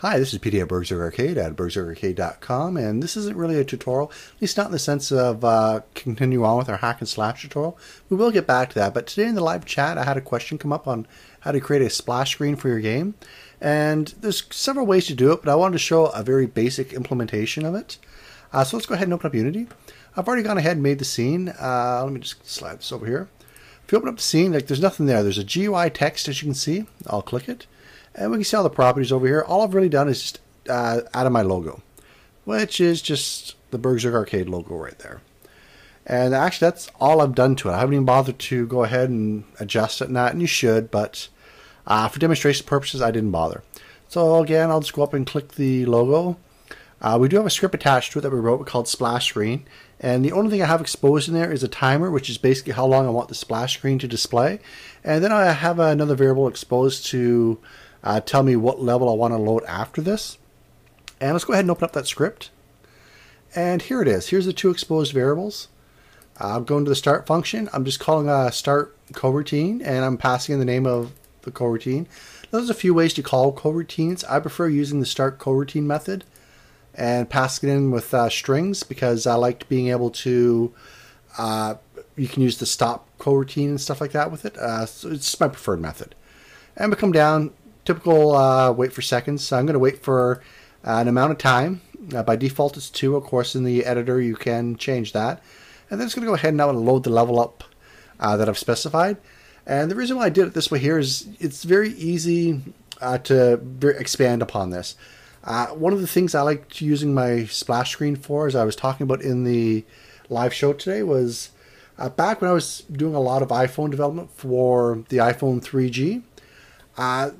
Hi, this is PD at BurgZerg Arcade at BurgZergArcade.com, and this isn't really a tutorial, at least not in the sense of continue on with our hack and slash tutorial. We will get back to that, but today in the live chat I had a question come up on how to create a splash screen for your game, and there's several ways to do it, but I wanted to show a very basic implementation of it. So let's go ahead and open up Unity. I've already gone ahead and made the scene. Let me just slide this over here. If you open up the scene, there's nothing there. There's a GUI text, as you can see. I'll click it. And we can see all the properties over here. All I've really done is just added my logo, which is just the BurgZerg Arcade logo right there. And actually, that's all I've done to it. I haven't even bothered to go ahead and adjust it and that, and you should, but for demonstration purposes, I didn't bother. So again, I'll just go up and click the logo. We do have a script attached to it that we wrote called Splash Screen. And the only thing I have exposed in there is a timer, which is basically how long I want the splash screen to display. And then I have another variable exposed to tell me what level I want to load after this. And let's go ahead and open up that script. And here it is. Here's the two exposed variables. I'm going to the start function. I'm just calling a start coroutine, and I'm passing in the name of the coroutine. There's a few ways to call coroutines. I prefer using the start coroutine method and passing it in with strings, because I liked being able to, you can use the stop coroutine and stuff like that with it. So it's just my preferred method. And we come down, typical wait for seconds. So I'm going to wait for an amount of time. By default it's 2. Of course, in the editor you can change that. And then it's going to go ahead now and load the level up that I've specified. And the reason why I did it this way here is it's very easy to expand upon this. One of the things I liked using my splash screen for, as I was talking about in the live show today, was back when I was doing a lot of iPhone development for the iPhone 3G. I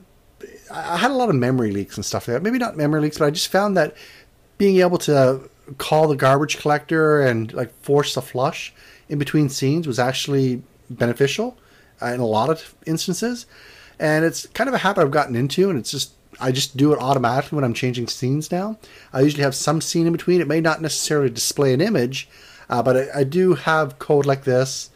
had a lot of memory leaks and stuff like that. Maybe not memory leaks, but I just found that being able to call the garbage collector and like force the flush in between scenes was actually beneficial in a lot of instances. And it's kind of a habit I've gotten into, and I just do it automatically when I'm changing scenes now. I usually have some scene in between. It may not necessarily display an image, but I do have code like this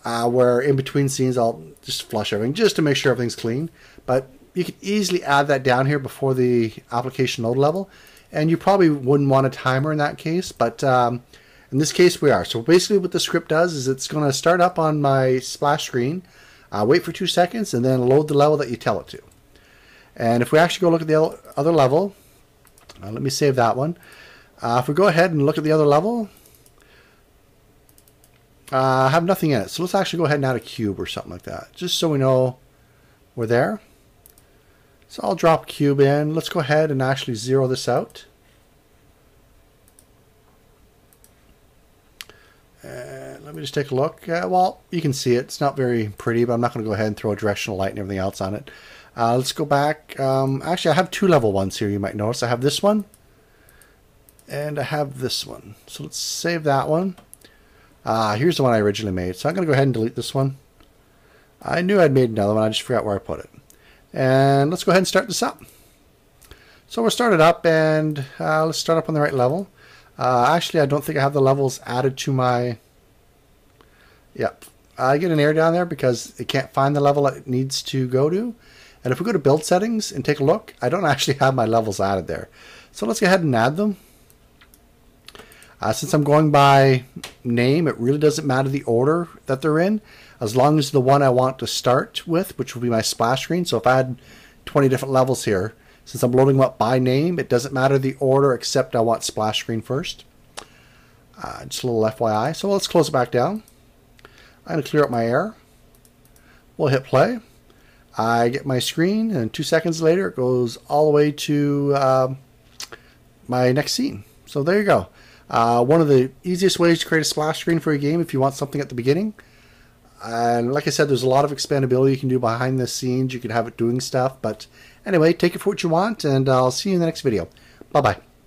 where in between scenes I'll just flush everything just to make sure everything's clean. But you can easily add that down here before the application load level. And you probably wouldn't want a timer in that case, but in this case we are. So basically what the script does is it's going to start up on my splash screen, wait for 2 seconds, and then load the level that you tell it to. And if we actually go look at the other level, let me save that one. If we go ahead and look at the other level, I have nothing in it. So let's actually go ahead and add a cube or something like that, just so we know we're there. So I'll drop cube in. Let's go ahead and actually zero this out. And let me just take a look. Well, you can see it. It's not very pretty, but I'm not going to go ahead and throw a directional light and everything else on it. Let's go back. Actually, I have 2 level ones here, you might notice. I have this one, and I have this one. So let's save that one. Here's the one I originally made. So I'm going to go ahead and delete this one. I knew I'd made another one. I just forgot where I put it. And let's go ahead and start this up. So we'll start it up, and let's start up on the right level. Actually, I don't think I have the levels added to my... Yep. I get an error down there because it can't find the level it needs to go to. And if we go to build settings and take a look, I don't actually have my levels added there. So let's go ahead and add them. Since I'm going by name, it really doesn't matter the order that they're in, as long as the one I want to start with, which will be my splash screen. So if I had 20 different levels here, since I'm loading them up by name, it doesn't matter the order, except I want splash screen first. Just a little FYI. So let's close it back down. I'm going to clear up my error. We'll hit play. I get my screen, and 2 seconds later it goes all the way to my next scene. So there you go. One of the easiest ways to create a splash screen for a game if you want something at the beginning. And like I said, there's a lot of expandability you can do behind the scenes. You can have it doing stuff. But anyway, take it for what you want, and I'll see you in the next video. Bye-bye.